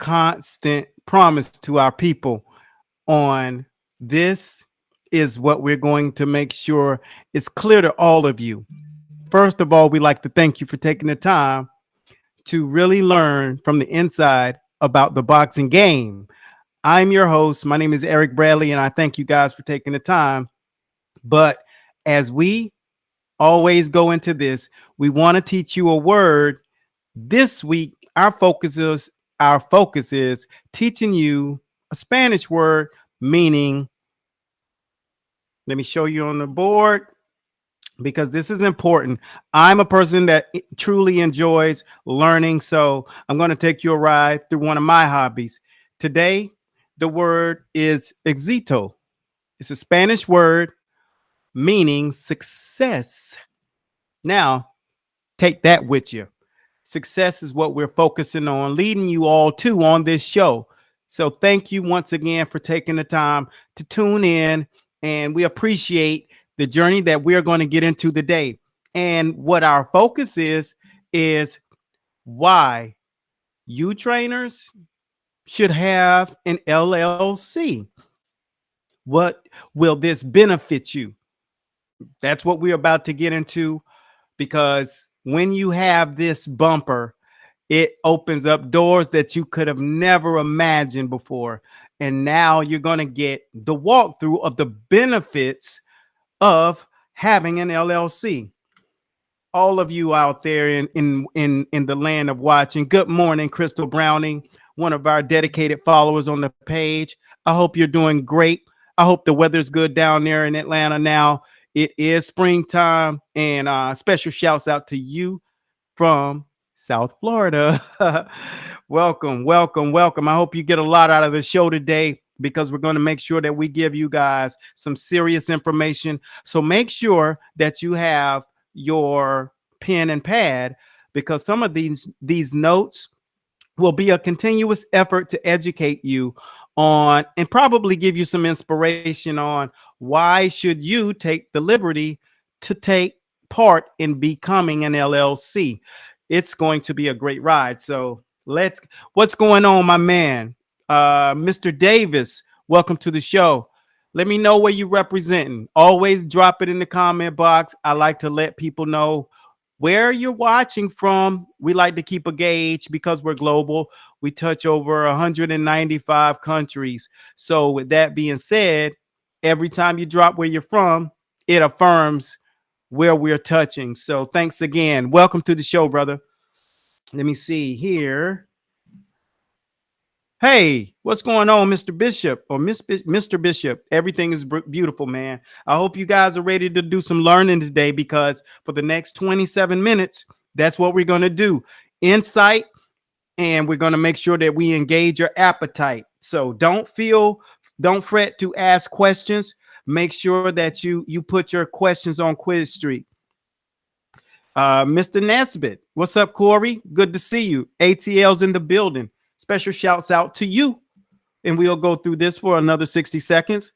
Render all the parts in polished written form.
constant promise to our people on this is what we're going to make sure it's clear to all of you. First of all, we'd like to thank you for taking the time to really learn from the inside about the boxing game. I'm your host. My name is Eric Bradley, and I thank you guys for taking the time. But as we always go into this, we want to teach you a word. This week, our focus is teaching you a Spanish word meaning, let me show you on the board because this is important. I'm a person that truly enjoys learning, so I'm going to take you a ride through one of my hobbies. Today, the word is éxito. It's a Spanish word meaning success. Now, take that with you. Success is what we're focusing on, leading you all to on this show. So thank you once again for taking the time to tune in, and we appreciate the journey that we're going to get into today. And what our focus is why you trainers should have an LLC. What will this benefit you? That's what we're about to get into, because when you have this bumper, it opens up doors that you could have never imagined before. And now you're going to get the walkthrough of the benefits of having an LLC. All of you out there in the land of watching, good morning, Crystal Browning, one of our dedicated followers on the page. I hope you're doing great. I hope the weather's good down there in Atlanta now. It is springtime, and special shouts out to you from South Florida. Welcome, welcome, welcome. I hope you get a lot out of the show today, because we're going to make sure that we give you guys some serious information. So make sure that you have your pen and pad, because some of these notes will be a continuous effort to educate you on and probably give you some inspiration on why should you take the liberty to take part in becoming an LLC. It's going to be a great ride. So what's going on, my man? Mr. Davis, welcome to the show. Let me know where you're representing. Always drop it in the comment box. I like to let people know where you're watching from. We like to keep a gauge because we're global. We touch over 195 countries. So with that being said, every time you drop where you're from, it affirms where we're touching. So thanks again. Welcome to the show, brother. Let me see here. Hey, what's going on, Mr. Bishop or Mr. Bishop? Everything is beautiful, man. I hope you guys are ready to do some learning today, because for the next 27 minutes, that's what we're going to do. Insight, and we're going to make sure that we engage your appetite. So don't fret to ask questions. Make sure that you put your questions on Quiz Street. Mr. Nesbitt, what's up, Corey? Good to see you. ATL's in the building. Special shouts out to you. And we'll go through this for another 60 seconds.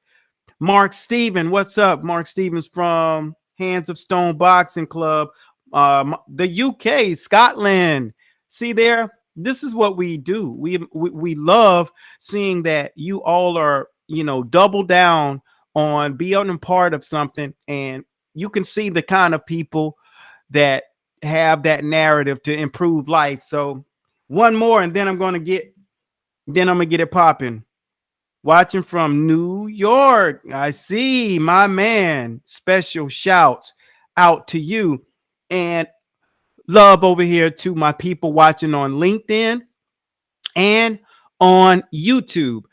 Mark Steven, what's up? Mark Stevens from Hands of Stone Boxing Club, the UK, Scotland. See there? This is what we do. We love seeing that you all are, double down on being a part of something. And you can see the kind of people that have that narrative to improve life. So one more, and then I'm gonna get it popping. Watching from New York, I see my man. Special shouts out to you, and love over here to my people watching on LinkedIn and on YouTube.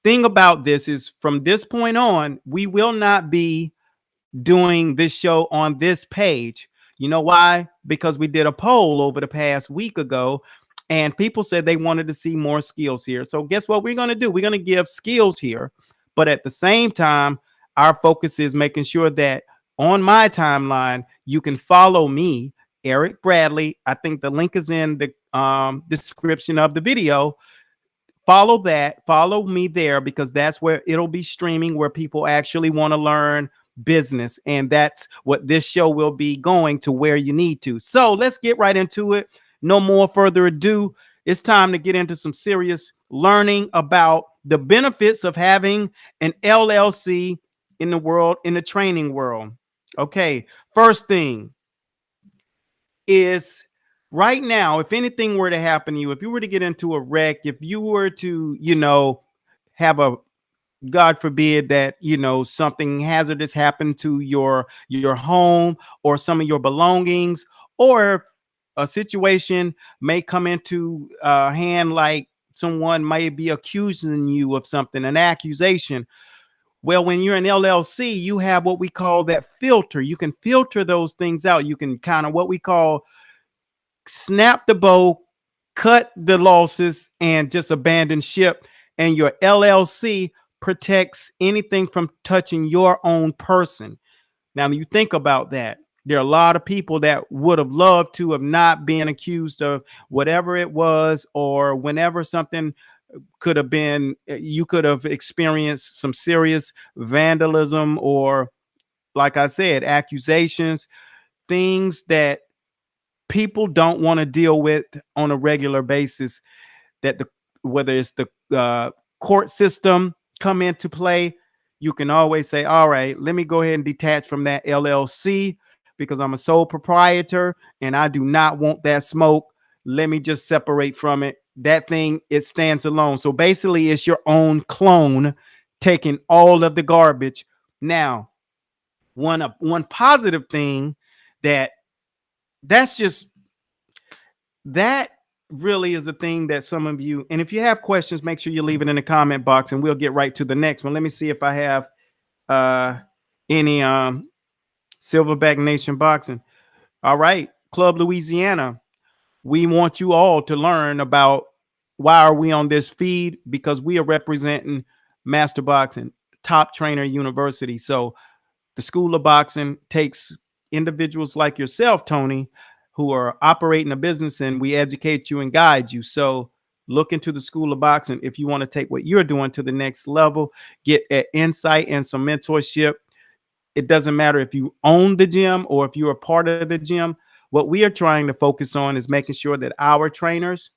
Thing about this is, from this point on, we will not be doing this show on this page. You know why? Because we did a poll over the past week ago, and people said they wanted to see more skills here. So guess what we're going to do? We're going to give skills here. But at the same time, our focus is making sure that on my timeline, you can follow me, Eric Bradley. I think the link is in the description of the video. Follow that. Follow me there, because that's where it'll be streaming, where people actually want to learn business. And that's what this show will be, going to where you need to. So let's get right into it. No more further ado. It's time to get into some serious learning about the benefits of having an LLC in the world, in the training world. Okay, first thing is, right now, if anything were to happen to you, if you were to get into a wreck, if you were to, have a, God forbid, that something hazardous happened to your home or some of your belongings, or a situation may come into hand, like someone may be accusing you of something, an accusation. Well, when you're an LLC, you have what we call that filter. You can filter those things out. You can kind of what we call snap the bow, cut the losses, and just abandon ship. And your LLC protects anything from touching your own person. Now, you think about that. There are a lot of people that would have loved to have not been accused of whatever it was, or whenever something could have been, you could have experienced some serious vandalism, or, like I said, accusations, things that people don't want to deal with on a regular basis, that the whether it's the court system come into play. You can always say, all right, let me go ahead and detach from that LLC because I'm a sole proprietor and I do not want that smoke. Let me just separate from it. That thing, it stands alone. So basically it's your own clone taking all of the garbage. Now, one positive thing, that that's just that really is a thing that some of you, and if you have questions, make sure you leave it in the comment box and we'll get right to the next one. Let me see if I have uh any Silverback Nation boxing. All right, Club Louisiana, we want you all to learn about why are we on this feed, because we are representing Master Boxing, Top Trainer University. So the School of Boxing takes individuals like yourself, Tony, who are operating a business, and we educate you and guide you. So look into the School of Boxing if you want to take what you're doing to the next level, get an insight and some mentorship. It doesn't matter if you own the gym or if you're a part of the gym. What we are trying to focus on is making sure that our trainers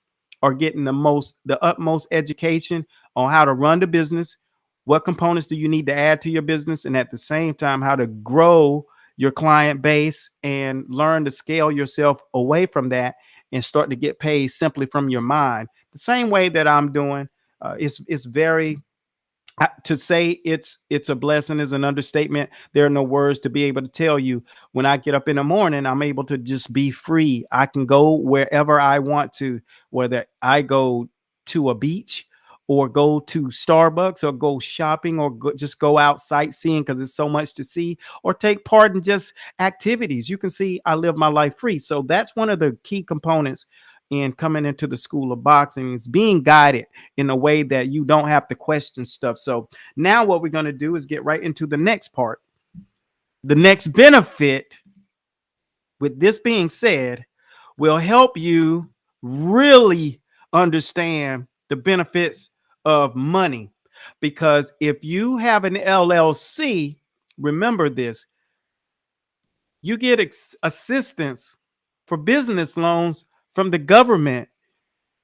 are getting the utmost education on how to run the business, what components do you need to add to your business, and at the same time, how to grow your client base and learn to scale yourself away from that and start to get paid simply from your mind. The same way that I'm doing. It's very, to say it's a blessing is an understatement. There are no words to be able to tell you. When I get up in the morning, I'm able to just be free. I can go wherever I want to, whether I go to a beach or go to Starbucks or go shopping or just go out sightseeing because there's so much to see, or take part in just activities. You can see I live my life free. So that's one of the key components in coming into the School of Boxing, is being guided in a way that you don't have to question stuff. So now what we're going to do is get right into the next part. The next benefit, with this being said, will help you really understand the benefits of money. Because if you have an LLC, remember this, you get assistance for business loans from the government,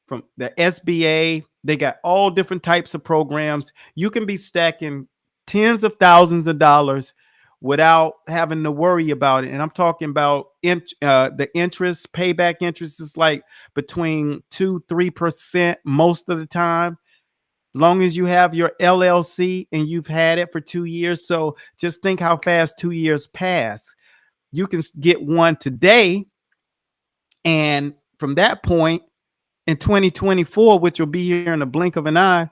from the SBA. They got all different types of programs. You can be stacking tens of thousands of dollars without having to worry about it. And I'm talking about the interest, payback interest is like between 2-3% most of the time, long as you have your LLC and you've had it for 2 years. So just think how fast 2 years pass. You can get one today, and from that point, in 2024, which will be here in the blink of an eye,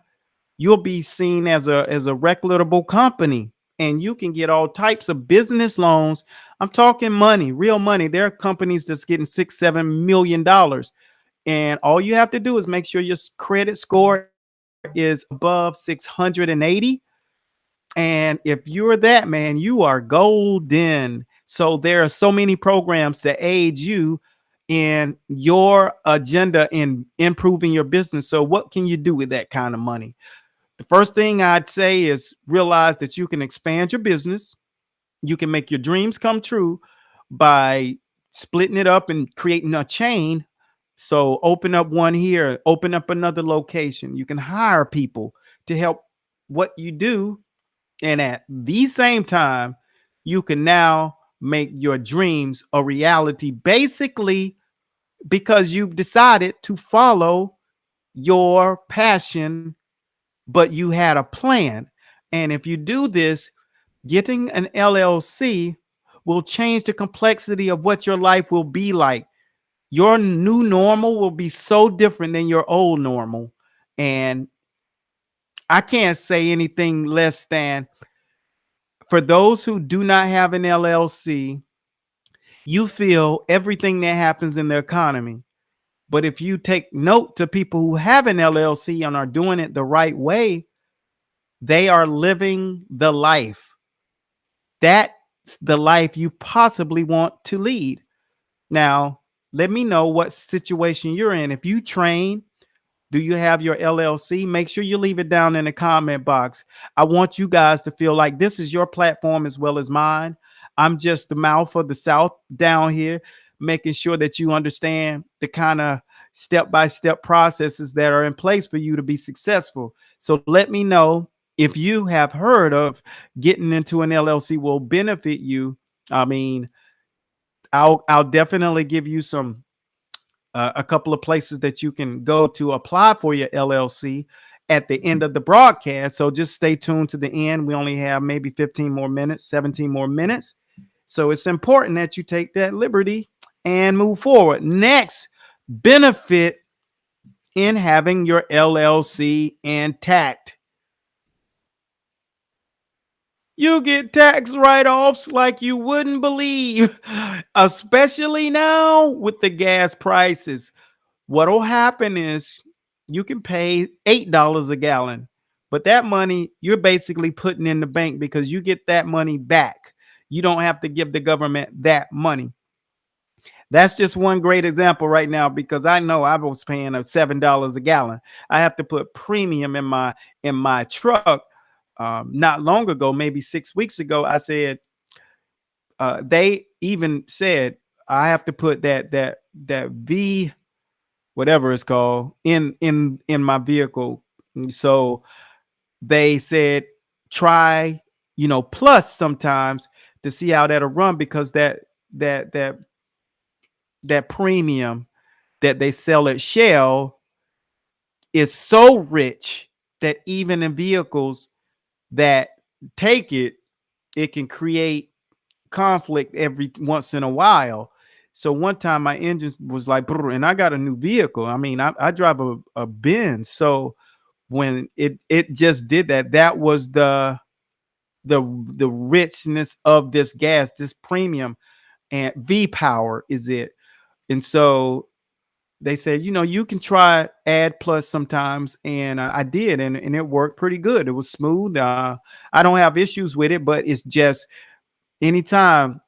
you'll be seen as a reputable company, and you can get all types of business loans. I'm talking money, real money. There are companies that's getting $6-7 million, and all you have to do is make sure your credit score is above 680. And if you're that, man, you are golden. So there are so many programs that aid you in your agenda in improving your business. So what can you do with that kind of money? The first thing I'd say is realize that you can expand your business. You can make your dreams come true by splitting it up and creating a chain. So open up one here, open up another location. You can hire people to help what you do. And at the same time, you can now make your dreams a reality, basically, because you've decided to follow your passion, but you had a plan. And if you do this, getting an LLC will change the complexity of what your life will be like. Your new normal will be so different than your old normal. And I can't say anything less than, for those who do not have an LLC, you feel everything that happens in the economy. But if you take note to people who have an LLC and are doing it the right way, they are living the life. That's the life you possibly want to lead. Now, let me know what situation you're in. If you train, do you have your LLC? Make sure you leave it down in the comment box. I want you guys to feel like this is your platform as well as mine. I'm just the mouth of the South down here, making sure that you understand the kind of step-by-step processes that are in place for you to be successful. So let me know if you have heard of getting into an LLC will benefit you. I mean, I'll definitely give you some a couple of places that you can go to apply for your LLC at the end of the broadcast. So just stay tuned to the end. We only have maybe 15 more minutes, 17 more minutes. So it's important that you take that liberty and move forward. Next benefit in having your LLC intact: you get tax write-offs like you wouldn't believe, especially now with the gas prices. What'll happen is you can pay $8 a gallon, but that money you're basically putting in the bank because you get that money back. You don't have to give the government that money. That's just one great example right now, because I know I was paying $7 a gallon. I have to put premium in my truck. Not long ago, maybe 6 weeks ago, I said, they even said I have to put that V whatever it's called in my vehicle. So they said try, plus sometimes, to see how that'll run, because that that that premium that they sell at Shell is so rich that even in vehicles that take it, it can create conflict every once in a while. So one time my engine was like, "Brr," and I got a new vehicle. I mean, I drive a Benz. So when it just did that, that was the richness of this gas, this premium, and V power is it. And so they said, you can try add plus sometimes, and I did, and it worked pretty good. It was smooth. I don't have issues with it, but it's just anytime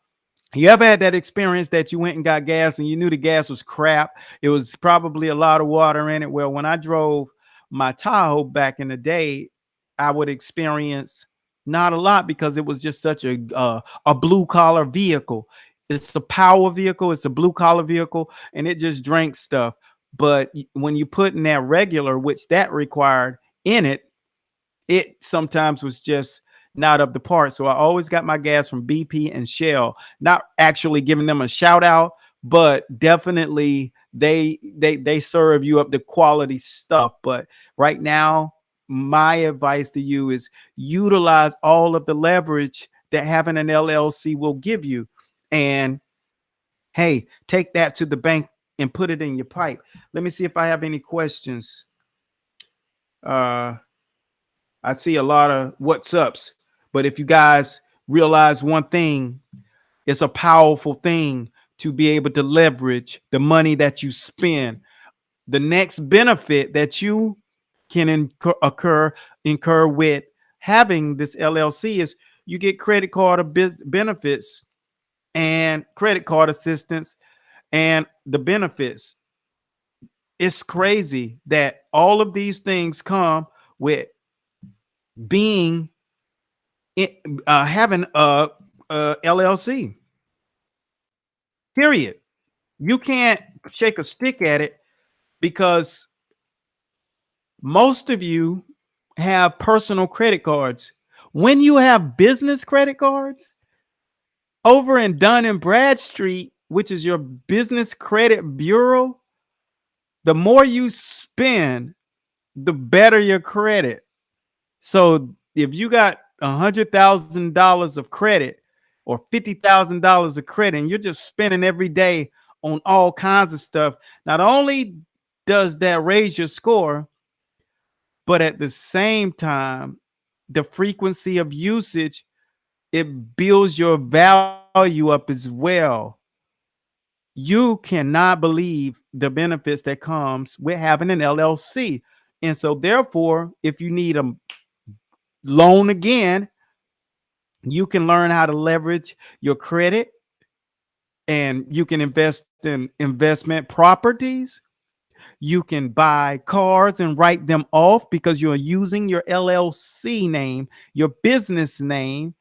you ever had that experience that you went and got gas and you knew the gas was crap, it was probably a lot of water in it. Well, when I drove my Tahoe back in the day, I would experience not a lot, because it was just such a blue collar vehicle. It's a power vehicle, it's a blue collar vehicle, and it just drank stuff. But when you put in that regular, which that required in it, it sometimes was just not up to par. So I always got my gas from BP and Shell. Not actually giving them a shout out, but definitely they serve you up the quality stuff. But right now, my advice to you is utilize all of the leverage that having an LLC will give you. And hey, take that to the bank and put it in your pipe. Let me see if I have any questions. Uh I see a lot of what's ups, but if you guys realize one thing, it's a powerful thing to be able to leverage the money that you spend. The next benefit that you can incur with having this LLC is you get credit card benefits and credit card assistance and the benefits. It's crazy that all of these things come with being having a LLC. Period. You can't shake a stick at it because most of you have personal credit cards. When you have business credit cards over in Dun and Bradstreet, which is your business credit bureau, the more you spend, the better your credit. So if you got $100,000 of credit or $50,000 of credit, and you're just spending every day on all kinds of stuff, not only does that raise your score, but at the same time, the frequency of usage, it builds your value up as well. You cannot believe the benefits that comes with having an LLC. And so therefore, if you need a loan again, you can learn how to leverage your credit, and you can invest in investment properties. You can buy cars and write them off because you're using your LLC name, your business name.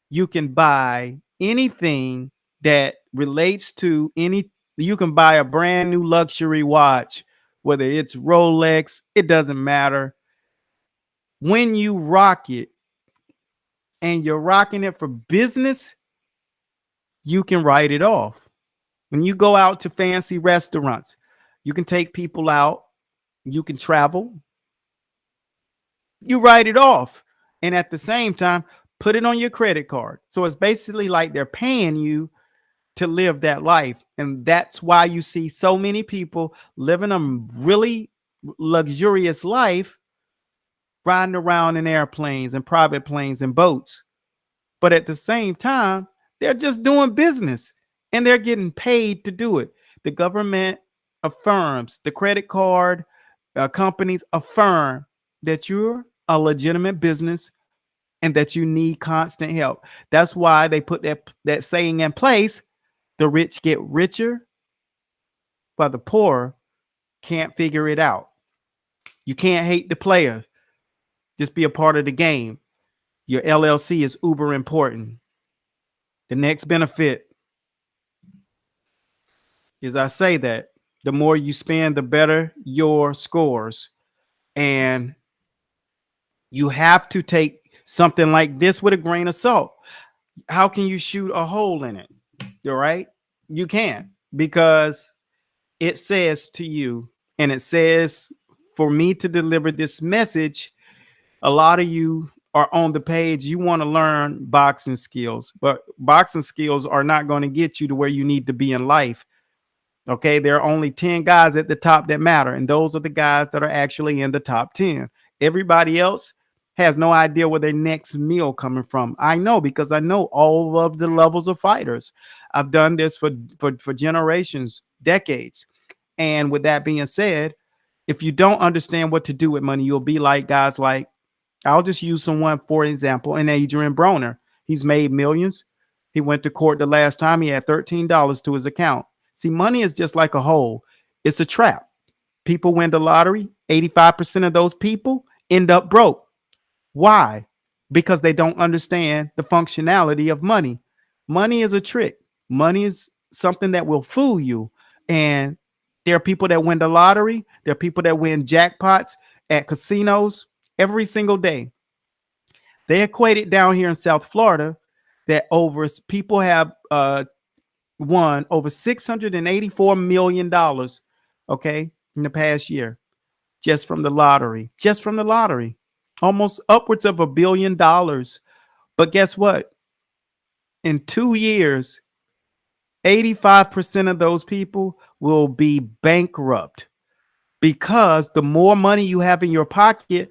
You can buy anything that relates to any, you can buy a brand new luxury watch, whether it's Rolex, it doesn't matter. When you rock it and you're rocking it for business, you can write it off. When you go out to fancy restaurants, you can take people out, you can travel, you write it off. And at the same time, put it on your credit card. So it's basically like they're paying you to live that life. And that's why you see so many people living a really luxurious life, riding around in airplanes and private planes and boats. But at the same time, they're just doing business and they're getting paid to do it. The government affirms, the credit card companies affirm that you're a legitimate business and that you need constant help. That's why they put that saying in place: the rich get richer, but the poor can't figure it out. You can't hate the player, just be a part of the game. Your LLC is uber important. The next benefit is, I say that the more you spend, the better your scores. And you have to take something like this with a grain of salt. How can you shoot a hole in it? All right. You can't, because it says to you, and it says for me to deliver this message, a lot of you are on the page, you want to learn boxing skills, but boxing skills are not going to get you to where you need to be in life. Okay, there are only 10 guys at the top that matter, and those are the guys that are actually in the top 10. Everybody else has no idea where their next meal coming from. I know, because I know all of the levels of fighters. I've done this for generations, decades. And with that being said, if you don't understand what to do with money, you'll be like guys like, I'll just use someone for example, an Adrian Broner. He's made millions. He went to court the last time, he had $13 to his account. See, money is just like a hole. It's a trap. People win the lottery. 85% of those people end up broke. Why? Because they don't understand the functionality of money. Money is a trick. Money is something that will fool you. And there are people that win the lottery. There are people that win jackpots at casinos every single day. They equate it down here in South Florida that over people have won over $684 million, okay, in the past year, just from the lottery, almost upwards of $1 billion. But guess what? In 2 years, 85% of those people will be bankrupt, because the more money you have in your pocket,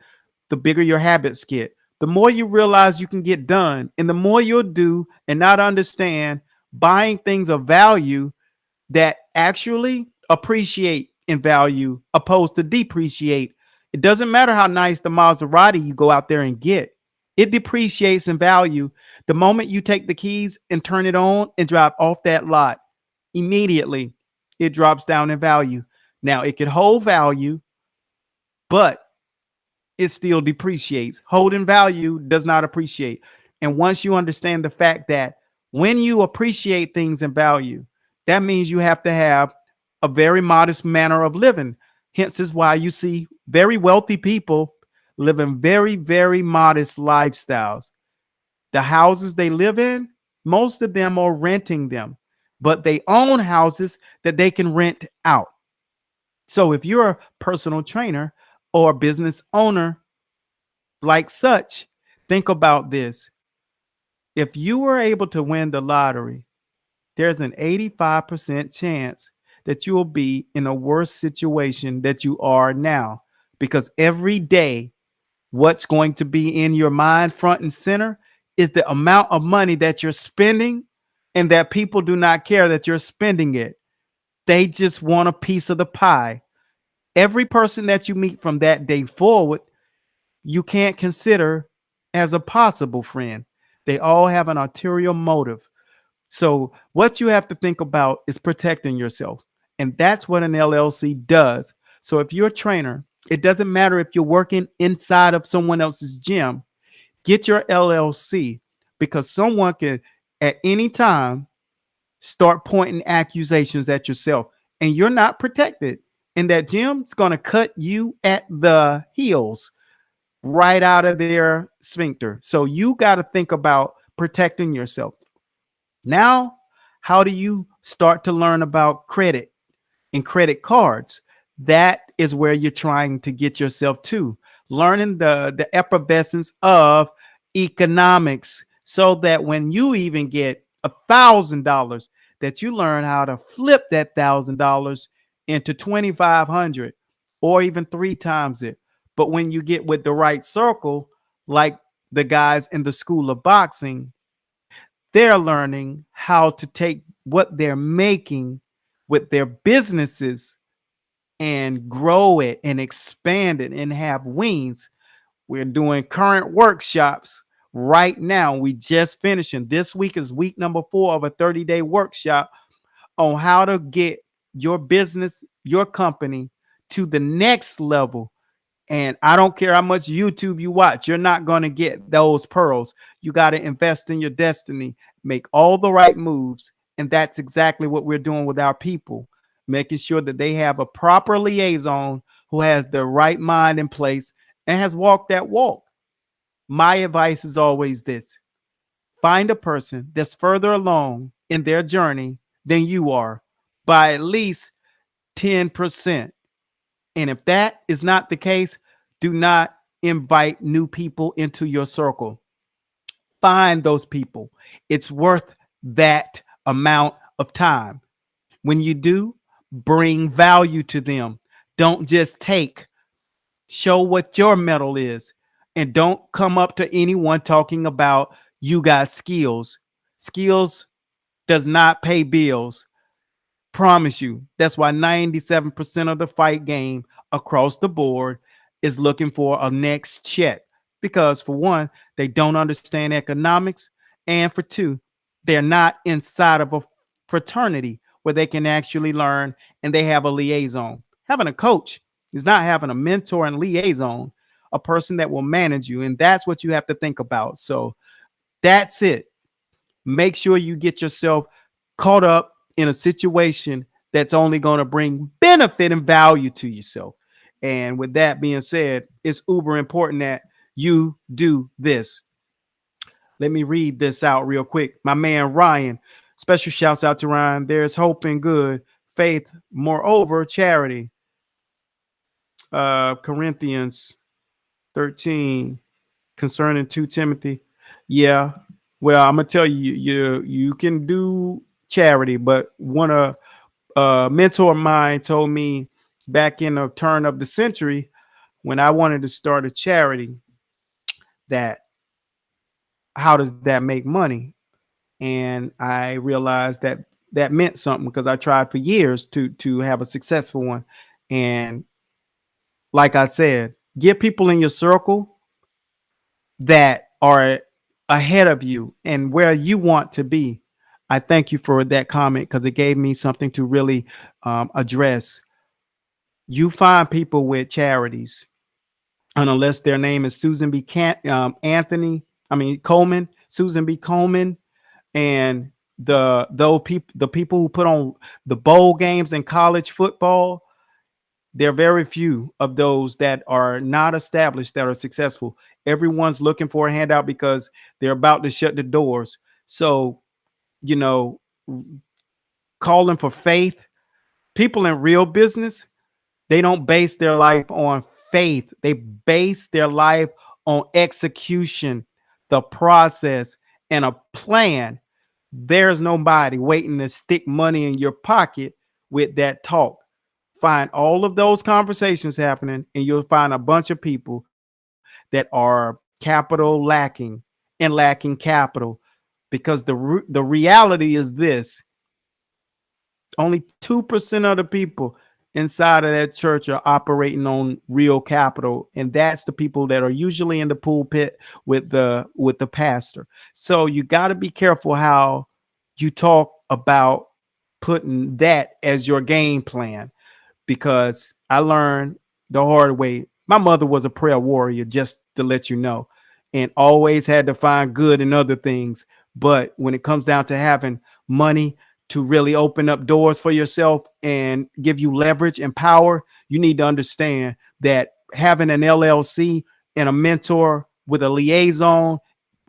the bigger your habits get. The more you realize you can get done, and the more you'll do and not understand buying things of value that actually appreciate in value opposed to depreciate. It doesn't matter how nice the Maserati you go out there and get, it depreciates in value the moment you take the keys and turn it on and drive off that lot. Immediately it drops down in value. Now it can hold value, but it still depreciates. Holding value does not appreciate. And once you understand the fact that when you appreciate things in value, that means you have to have a very modest manner of living. Hence is why you see very wealthy people living very, very modest lifestyles. The houses they live in, most of them are renting them, but they own houses that they can rent out. So if you're a personal trainer or a business owner like such, think about this. If you were able to win the lottery, there's an 85% chance that you'll be in a worse situation that you are now, because every day what's going to be in your mind front and center is the amount of money that you're spending, and that people do not care that you're spending it. They just want a piece of the pie. Every person that you meet from that day forward, you can't consider as a possible friend. They all have an ulterior motive. So what you have to think about is protecting yourself. And that's what an LLC does. So if you're a trainer, it doesn't matter if you're working inside of someone else's gym, get your LLC, because someone can at any time start pointing accusations at yourself, and you're not protected. And that gym's going to cut you at the heels right out of their sphincter. So you got to think about protecting yourself. Now, how do you start to learn about credit and credit cards? That is where you're trying to get yourself to, learning the effervescence of economics, so that when you even get $1,000, that you learn how to flip that $1,000 into 2,500 or even three times it. But when you get with the right circle, like the guys in the school of boxing, they're learning how to take what they're making with their businesses and grow it and expand it and have wings. We're doing current workshops right now. We just finishing. This week is week number 4 of a 30-day workshop on how to get your business, your company to the next level. And I don't care how much YouTube you watch, you're not going to get those pearls. You got to invest in your destiny, make all the right moves. And that's exactly what we're doing with our people, making sure that they have a proper liaison who has the right mind in place and has walked that walk. My advice is always this: find a person that's further along in their journey than you are by at least 10%. And if that is not the case, do not invite new people into your circle. Find those people. It's worth that amount of time. When you do, bring value to them. Don't just take. Show what your metal is. And don't come up to anyone talking about you got skills. Skills does not pay bills. Promise you. That's why 97% of the fight game across the board is looking for a next check. Because for one, they don't understand economics. And for two, they're not inside of a fraternity where they can actually learn and they have a liaison. Having a coach is not having a mentor and liaison, a person that will manage you. And that's what you have to think about. So that's it. Make sure you get yourself caught up in a situation that's only going to bring benefit and value to yourself. And with that being said, it's uber important that you do this. Let me read this out real quick. My man Ryan, special shouts out to Ryan. There's hope in good faith, moreover, charity. Corinthians 13 concerning 2 Timothy. Yeah. Well, I'm gonna tell you, you can do charity, but one mentor of mine told me back in the turn of the century, when I wanted to start a charity, that how does that make money? And I realized that that meant something, because I tried for years to have a successful one. And like I said, get people in your circle that are ahead of you and where you want to be. I thank you for that comment, because it gave me something to really address. You find people with charities, and unless their name is Susan B. Coleman, Susan B. Coleman, and the people who put on the bowl games in college football, There are very few of those that are not established that are successful. Everyone's looking for a handout because they're about to shut the doors. So, you know, calling for faith, people in real business, they don't base their life on faith. They base their life on execution, the process, and a plan. There's nobody waiting to stick money in your pocket with that talk. Find all of those conversations happening, and you'll find a bunch of people that are capital lacking and lacking capital, because the reality is this: only 2% of the people inside of that church are operating on real capital, and that's the people that are usually in the pulpit with the pastor. So you got to be careful how you talk about putting that as your game plan, because I learned the hard way. My mother was a prayer warrior, just to let you know, and always had to find good in other things. But when it comes down to having money to really open up doors for yourself and give you leverage and power, you need to understand that having an LLC and a mentor with a liaison,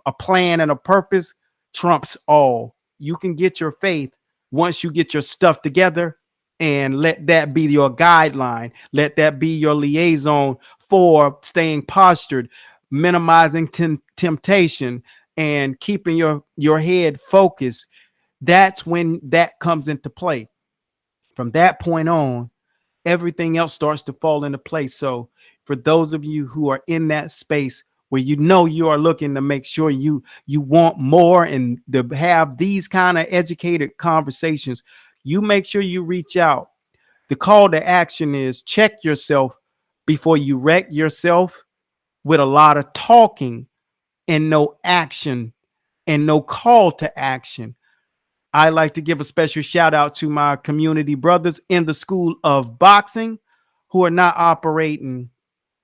a plan, and a purpose trumps all. You can get your faith once you get your stuff together, and let that be your guideline. Let that be your liaison for staying postured, minimizing temptation, and keeping your head focused. That's when that comes into play. From that point on, everything else starts to fall into place. So for those of you who are in that space where you know you are looking to make sure you want more and to have these kind of educated conversations, you make sure you reach out. The call to action is check yourself before you wreck yourself with a lot of talking and no action and no call to action. I like to give a special shout out to my community brothers in the school of boxing who are not operating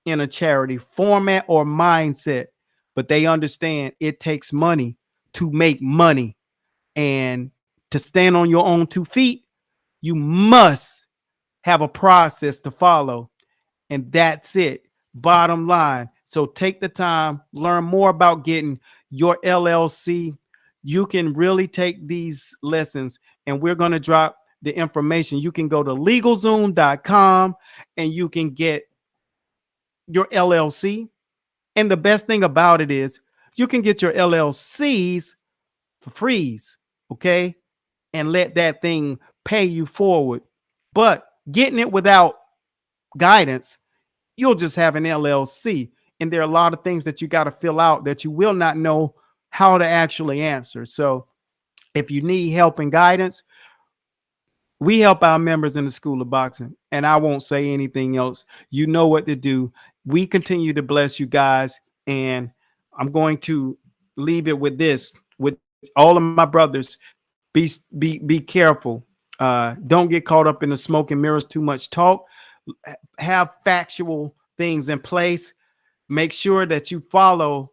in a charity format or mindset, but they understand it takes money to make money. And to stand on your own 2 feet, you must have a process to follow. And that's it. Bottom line. So take the time, learn more about getting your LLC. You can really take these lessons, and we're going to drop the information. You can go to legalzoom.com and you can get your LLC. And the best thing about it is you can get your LLCs for freeze, okay? And let that thing pay you forward. But getting it without guidance, you'll just have an LLC. And there are a lot of things that you got to fill out that you will not know how to actually answer. So if you need help and guidance, we help our members in the School of Boxing. And I won't say anything else. You know what to do. We continue to bless you guys. And I'm going to leave it with this, with all of my brothers. Be careful. Don't get caught up in the smoke and mirrors, too much talk. Have factual things in place. Make sure that you follow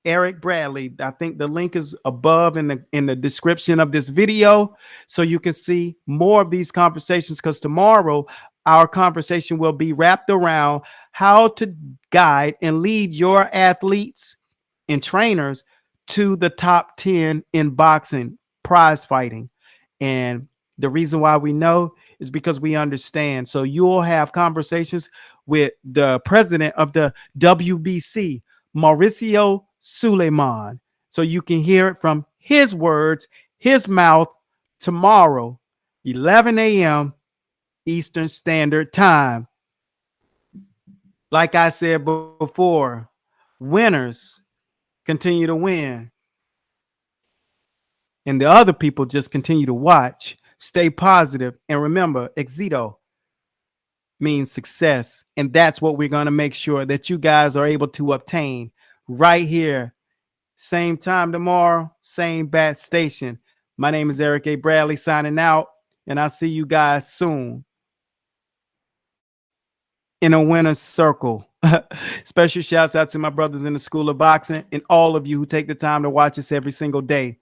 Eric Bradley. I think the link is above in the description of this video, so you can see more of these conversations, because tomorrow our conversation will be wrapped around how to guide and lead your athletes and trainers to the top 10 in boxing prize fighting. And the reason why we know is because we understand. So you'll have conversations with the president of the WBC, Mauricio Suleiman. So you can hear it from his words, his mouth, tomorrow, 11 a.m. Eastern Standard Time. Like I said before, winners continue to win, and the other people just continue to watch. Stay positive, and remember, Exito means success. And that's what we're going to make sure that you guys are able to obtain right here. Same time tomorrow, same bat station. My name is Eric A. Bradley signing out, and I'll see you guys soon in a winner's circle. Special shouts out to my brothers in the School of Boxing and all of you who take the time to watch us every single day.